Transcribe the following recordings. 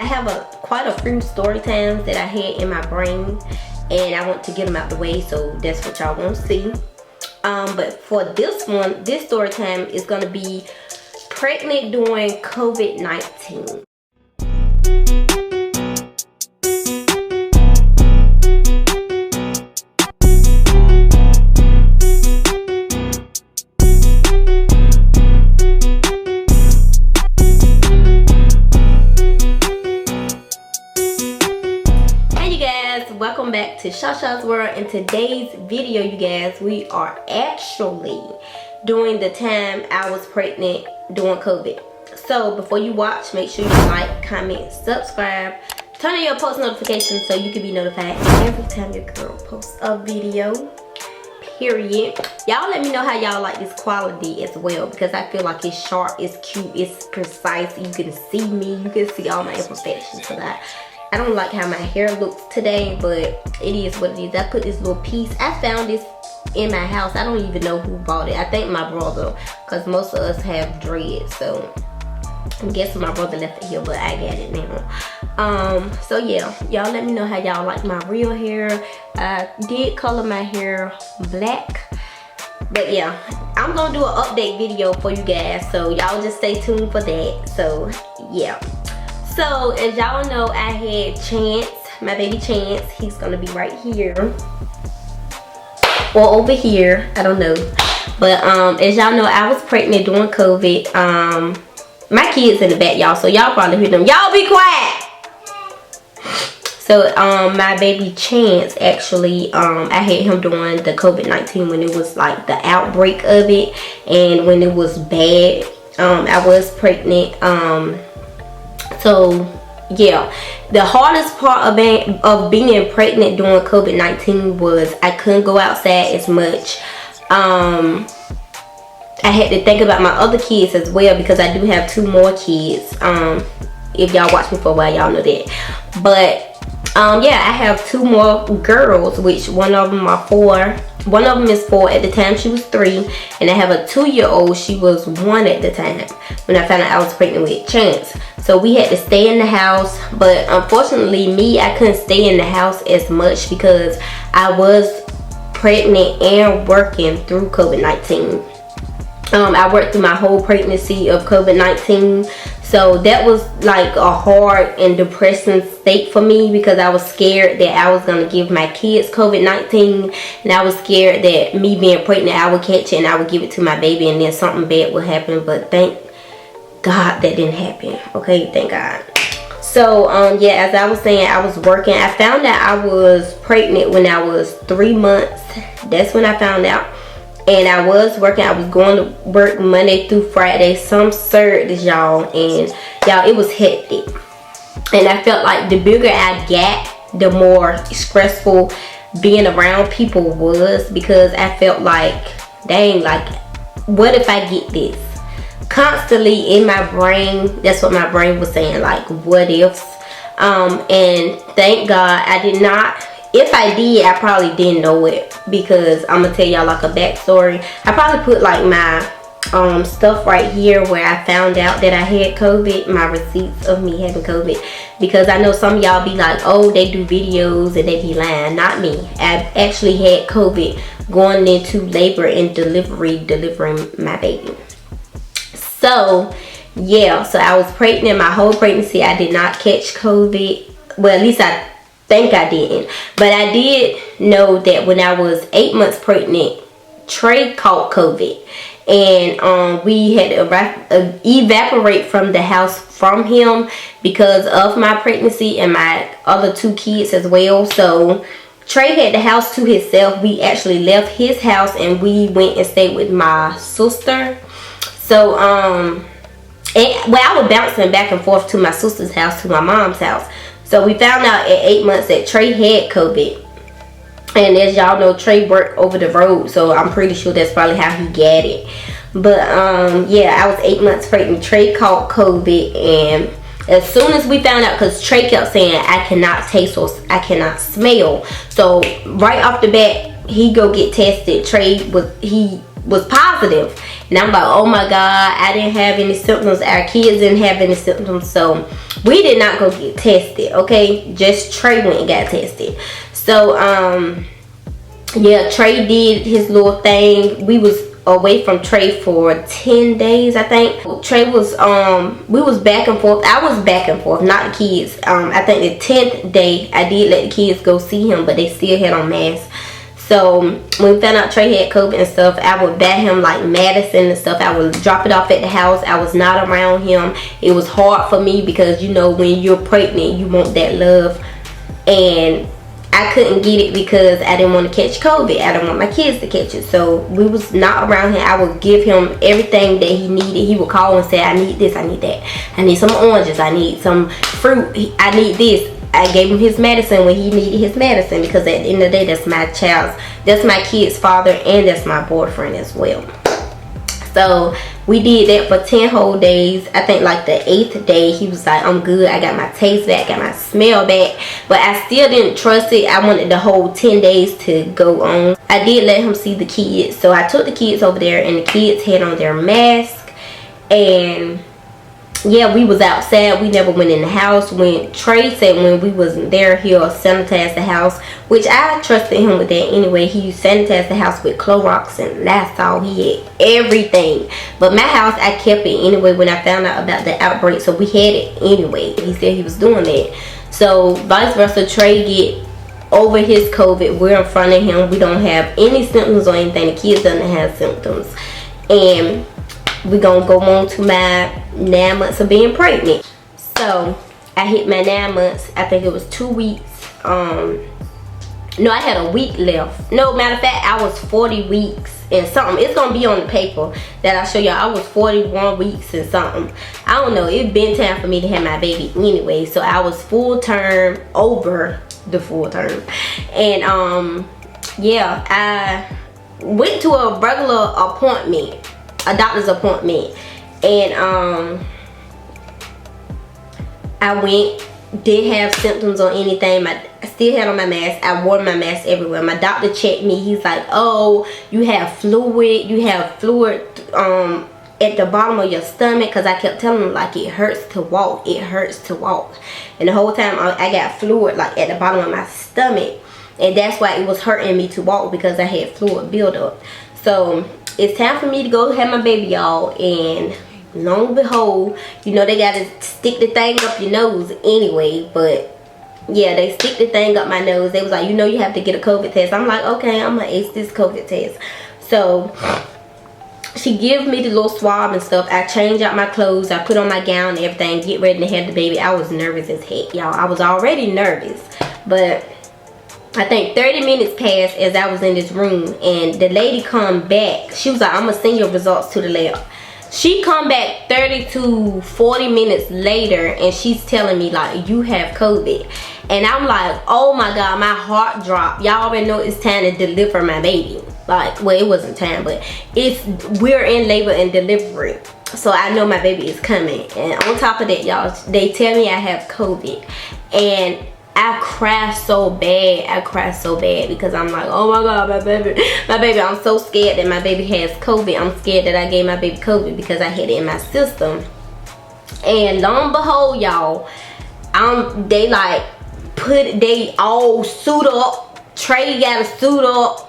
have quite a few story times that I had in my brain, and I want to get them out the way, so that's what y'all want to see. But for this one, this story time is going to be pregnant during COVID-19. Welcome back to Shasha's World. In today's video, you guys, we are actually doing the time I was pregnant during COVID. So before you watch, make sure you like, comment, subscribe, turn on your post notifications so you can be notified every time your girl posts a video, period. Y'all let me know how y'all like this quality as well, because I feel like it's sharp, it's cute, it's precise. You can see me, you can see all my imperfections for that. I don't like how my hair looks today, but it is what it is. I put this little piece. I found this in my house. I don't even know who bought it. I think my brother, because most of us have dreads. So I'm guessing my brother left it here, but I got it now. So yeah, y'all let me know how y'all like my real hair. I did color my hair black. But yeah, I'm going to do an update video for you guys. So y'all just stay tuned for that. So yeah. So as y'all know, I had Chance, my baby Chance. He's gonna be right here or over here, I don't know. But as y'all know, I was pregnant during COVID. My kids in the back, y'all, so y'all probably hear them. Y'all be quiet. So my baby Chance, actually, I had him during the COVID-19 when it was like the outbreak of it, and when it was bad. I was pregnant. So yeah, the hardest part of being pregnant during COVID-19 was I couldn't go outside as much. I had to think about my other kids as well, because I do have 2 more kids. If y'all watch me for a while, y'all know that. But yeah, I have 2 more girls, which one of them are 4. One of them is 4. At the time she was 3, and I have a 2-year-old. She was 1 at the time when I found out I was pregnant with Chance. So we had to stay in the house, but unfortunately I couldn't stay in the house as much because I was pregnant and working through COVID-19. I worked through my whole pregnancy of COVID-19. So that was like a hard and depressing state for me, because I was scared that I was going to give my kids COVID-19, and I was scared that me being pregnant, I would catch it and I would give it to my baby and then something bad would happen. But thank God that didn't happen. Okay, thank God. So yeah, as I was saying, I was working. I found out I was pregnant when I was 3 months. That's when I found out. And I was working. I was going to work Monday through Friday, some Saturdays, y'all. And y'all, it was hectic. And I felt like the bigger I got, the more stressful being around people was, because I felt like, dang, like, what if I get this? Constantly in my brain, that's what my brain was saying, like, what ifs. And thank God I did not. If I did, I probably didn't know it, because I'm gonna tell y'all like a backstory. I probably put like my stuff right here where I found out that I had COVID, my receipts of me having COVID, because I know some of y'all be like, oh, they do videos and they be lying. Not me. I actually had COVID going into labor and delivering my baby. So yeah, so I was pregnant my whole pregnancy. I did not catch COVID. Well, at least I think I didn't. But I did know that when I was 8 months pregnant, Trey caught COVID. And we had to evaporate from the house from him because of my pregnancy and my other 2 kids as well. So Trey had the house to himself. We actually left his house and we went and stayed with my sister. So well, I was bouncing back and forth to my sister's house, to my mom's house. So we found out at 8 months that Trey had COVID. And as y'all know, Trey worked over the road, so I'm pretty sure that's probably how he got it. But yeah, I was 8 months pregnant. Trey caught COVID, and as soon as we found out, because Trey kept saying I cannot taste or I cannot smell, so right off the bat he go get tested. Trey was was positive. And I'm like, oh my God, I didn't have any symptoms. Our kids didn't have any symptoms. So we did not go get tested, okay? Just Trey went and got tested. So, yeah, Trey did his little thing. We was away from Trey for 10 days, I think. Trey was, we was back and forth. I was back and forth, not the kids. I think the 10th day, I did let the kids go see him, but they still had on masks. So when we found out Trey had COVID and stuff, I would buy him like medicine and stuff. I would drop it off at the house. I was not around him. It was hard for me because, you know, when you're pregnant, you want that love. And I couldn't get it because I didn't want to catch COVID. I didn't want my kids to catch it. So we was not around him. I would give him everything that he needed. He would call and say, I need this, I need that. I need some oranges, I need some fruit, I need this. I gave him his medicine when he needed his medicine, because at the end of the day, that's my kid's father, and that's my boyfriend as well. So we did that for 10 whole days. I think like the 8th day, he was like, I'm good. I got my taste back, got my smell back. But I still didn't trust it. I wanted the whole 10 days to go on. I did let him see the kids. So I took the kids over there, and the kids had on their mask. And yeah, we was outside. We never went in the house. When Trey said when we wasn't there, he'll sanitize the house, which I trusted him with that anyway. He sanitized the house with Clorox and Lysol. He had everything. But my house, I kept it anyway when I found out about the outbreak. So we had it anyway. He said he was doing that. So vice versa, Trey get over his COVID. We're in front of him. We don't have any symptoms or anything. The kids doesn't have symptoms. And we're gonna go on to my 9 months of being pregnant. So I hit my 9 months. I think it was 2 weeks. No, I had a week left. No, matter of fact, I was 40 weeks and something. It's gonna be on the paper that I show y'all. I was 41 weeks and something. I don't know, it's been time for me to have my baby anyway. So I was full term, over the full term. And yeah, I went to a regular appointment, a doctor's appointment, and I went, didn't have symptoms or anything. I still had on my mask. I wore my mask everywhere. My doctor checked me. He's like, oh, you have fluid at the bottom of your stomach, because I kept telling him like, it hurts to walk, it hurts to walk. And the whole time I got fluid like at the bottom of my stomach, and that's why it was hurting me to walk, because I had fluid buildup. So it's time for me to go have my baby, y'all. And lo and behold, you know, they gotta stick the thing up your nose anyway. But yeah, they stick the thing up my nose. They was like, you know, you have to get a COVID test. I'm like, okay, I'm gonna ace this COVID test. So she give me the little swab and stuff. I change out my clothes, I put on my gown and everything, get ready to have the baby. I was nervous as heck, y'all. I was already nervous, but I think 30 minutes passed as I was in this room, and the lady come back. She was like, I'm gonna send your results to the lab. She come back 30 to 40 minutes later, and she's telling me like, you have COVID. And I'm like, oh my God, my heart dropped. Y'all already know it's time to deliver my baby. Like, well, it wasn't time, but we're in labor and delivery. So I know my baby is coming. And on top of that, y'all, they tell me I have COVID. And I cried so bad. I cried so bad because I'm like, oh my God, my baby, I'm so scared that my baby has COVID. I'm scared that I gave my baby COVID because I had it in my system. And lo and behold, y'all, they all suit up. Trey got to suit up.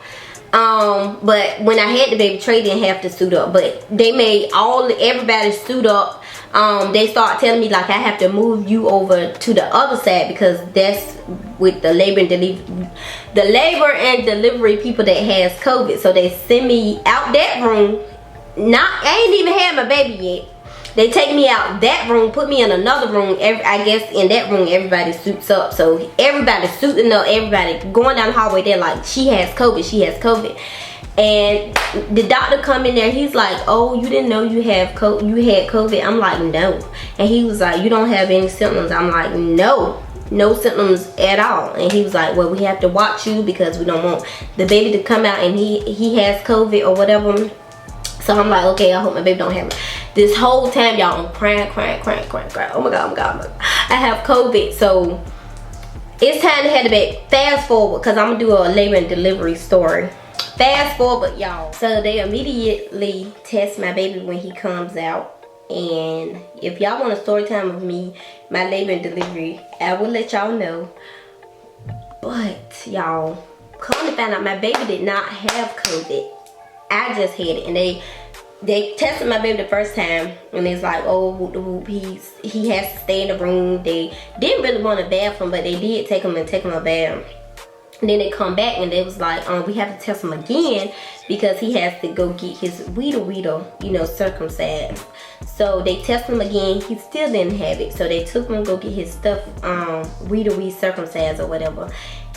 But when I had the baby, Trey didn't have to suit up, but they made everybody suit up. They start telling me like, I have to move you over to the other side, because that's with the labor and delivery people that has COVID. So they send me out that room. I ain't even had my baby yet. They take me out that room, put me in another room. I guess in that room everybody suits up. So everybody suiting up, everybody going down the hallway. They're like, she has COVID, she has COVID. And the doctor come in there, he's like, oh, you didn't know you had COVID? I'm like, no. And he was like, you don't have any symptoms? I'm like, no symptoms at all. And he was like, well, we have to watch you because we don't want the baby to come out and he has COVID or whatever. So I'm like, okay, I hope my baby don't have it. This whole time, y'all, I'm crying. Oh my God. I have COVID. So it's time to have the baby. Fast forward, because I'm going to do a labor and delivery story. Fast forward, y'all. So they immediately test my baby when he comes out. And if y'all want a story time of me, my labor and delivery, I will let y'all know. But y'all, come to find out, my baby did not have COVID. I just had it, and they tested my baby the first time, and it's like, oh, whoop de whoop, he has to stay in the room. They didn't really want to bath him, but they did take him a bath. And then they come back and they was like, we have to test him again because he has to go get his weedle, circumcised. So they tested him again. He still didn't have it. So they took him to go get his stuff, weedle circumcised or whatever.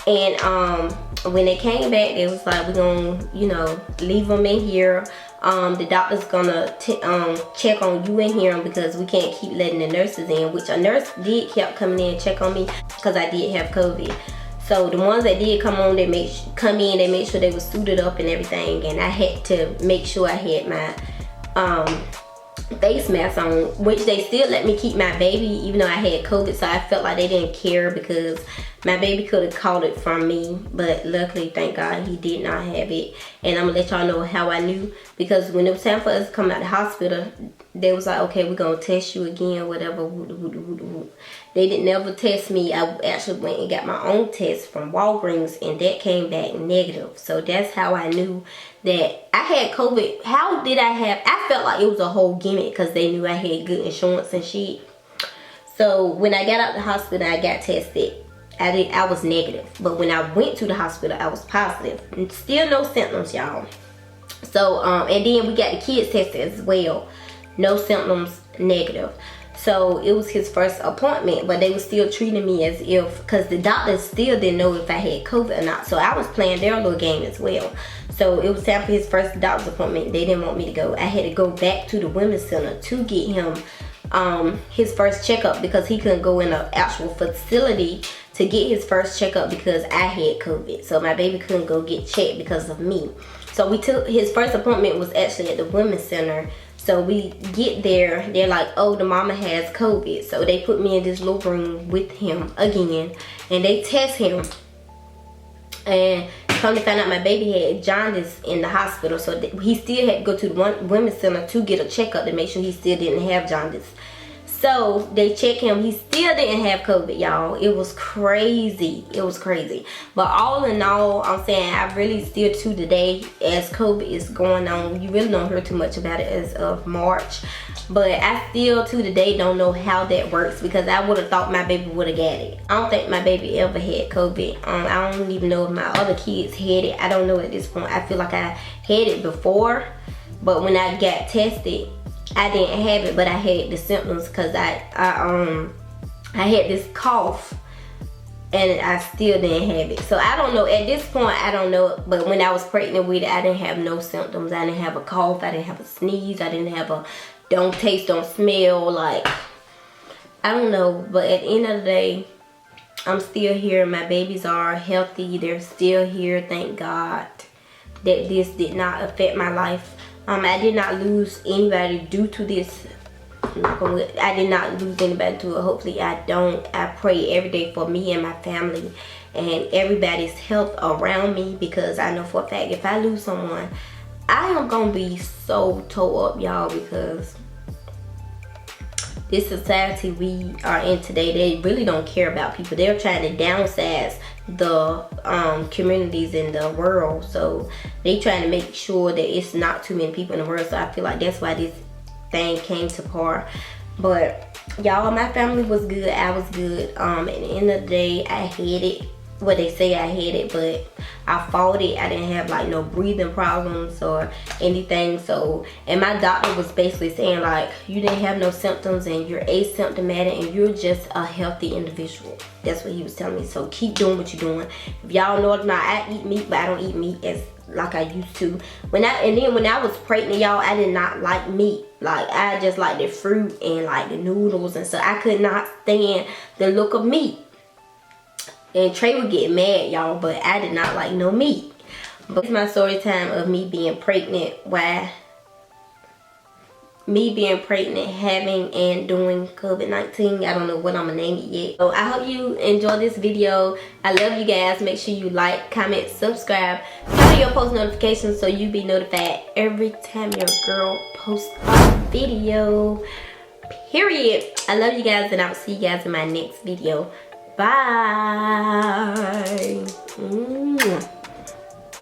And when they came back, they was like, we're gonna, leave him in here. The doctor's gonna check on you in here because we can't keep letting the nurses in, which a nurse did keep coming in and check on me because I did have COVID. So the ones that did come in, they made sure they were suited up and everything, and I had to make sure I had my face mask on, which they still let me keep my baby even though I had COVID. So I felt like they didn't care because my baby could have caught it from me, but luckily, thank God, he did not have it. And I'm gonna let y'all know how I knew, because when it was time for us to come out of the hospital, they was like, okay, we're gonna test you again, whatever. They didn't never test me. I actually went and got my own test from Walgreens, and that came back negative. So that's how I knew that I had COVID. How did I felt like it was a whole gimmick because they knew I had good insurance and shit. So when I got out of the hospital, I got tested. I was negative, but when I went to the hospital, I was positive. And still no symptoms, y'all. So and then we got the kids tested as well. No symptoms, negative. So it was his first appointment, but they were still treating me as if, because the doctors still didn't know if I had COVID or not. So I was playing their little game as well. So it was time for his first doctor's appointment. They didn't want me to go. I had to go back to the women's center to get him his first checkup, because he couldn't go in an actual facility to get his first checkup because I had COVID. So my baby couldn't go get checked because of me. So we took his first appointment was actually at the women's center. So we get there, they're like, oh, the mama has COVID. So they put me in this little room with him again, and they test him. And come to find out, my baby had jaundice in the hospital. So he still had to go to the women's center to get a checkup to make sure he still didn't have jaundice. So they checked him. He still didn't have COVID, y'all. It was crazy. It was crazy. But all in all, I'm saying I really still to today, as COVID is going on, you really don't hear too much about it as of March. But I still to today don't know how that works, because I would have thought my baby would have got it. I don't think my baby ever had COVID. I don't even know if my other kids had it. I don't know at this point. I feel like I had it before, but when I got tested, I didn't have it, but I had the symptoms because I had this cough, and I still didn't have it. So I don't know. At this point, I don't know. But when I was pregnant with it, I didn't have no symptoms. I didn't have a cough. I didn't have a sneeze. I didn't have a don't taste, don't smell. Like, I don't know. But at the end of the day, I'm still here. My babies are healthy. They're still here. Thank God that this did not affect my life. I did not lose anybody due to this. I did not lose anybody to it. Hopefully I don't. I pray every day for me and my family and everybody's health around me, because I know for a fact if I lose someone, I am going to be so tore up, y'all, because this society we are in today, they really don't care about people. They're trying to downsize the communities in the world. So they trying to make sure that it's not too many people in the world. So I feel like that's why this thing came to par. But y'all, my family was good. I was good. At the end of the day, I had it. What they say I had it, but I fought it. I didn't have like no breathing problems or anything. So, and my doctor was basically saying like, you didn't have no symptoms and you're asymptomatic and you're just a healthy individual. That's what he was telling me. So keep doing what you're doing. If y'all know it or not, I eat meat, but I don't eat meat as like I used to. When I was pregnant, y'all, I did not like meat. Like, I just like the fruit and like the noodles and so I could not stand the look of meat. And Trey would get mad, y'all, but I did not like no meat. But it's my story time of me being pregnant. Why me being pregnant, having and doing COVID-19. I don't know what I'm gonna name it yet. So I hope you enjoy this video. I love you guys. Make sure you like, comment, subscribe, turn on your post notifications so you be notified every time your girl posts a video. Period. I love you guys, and I'll see you guys in my next video. Bye.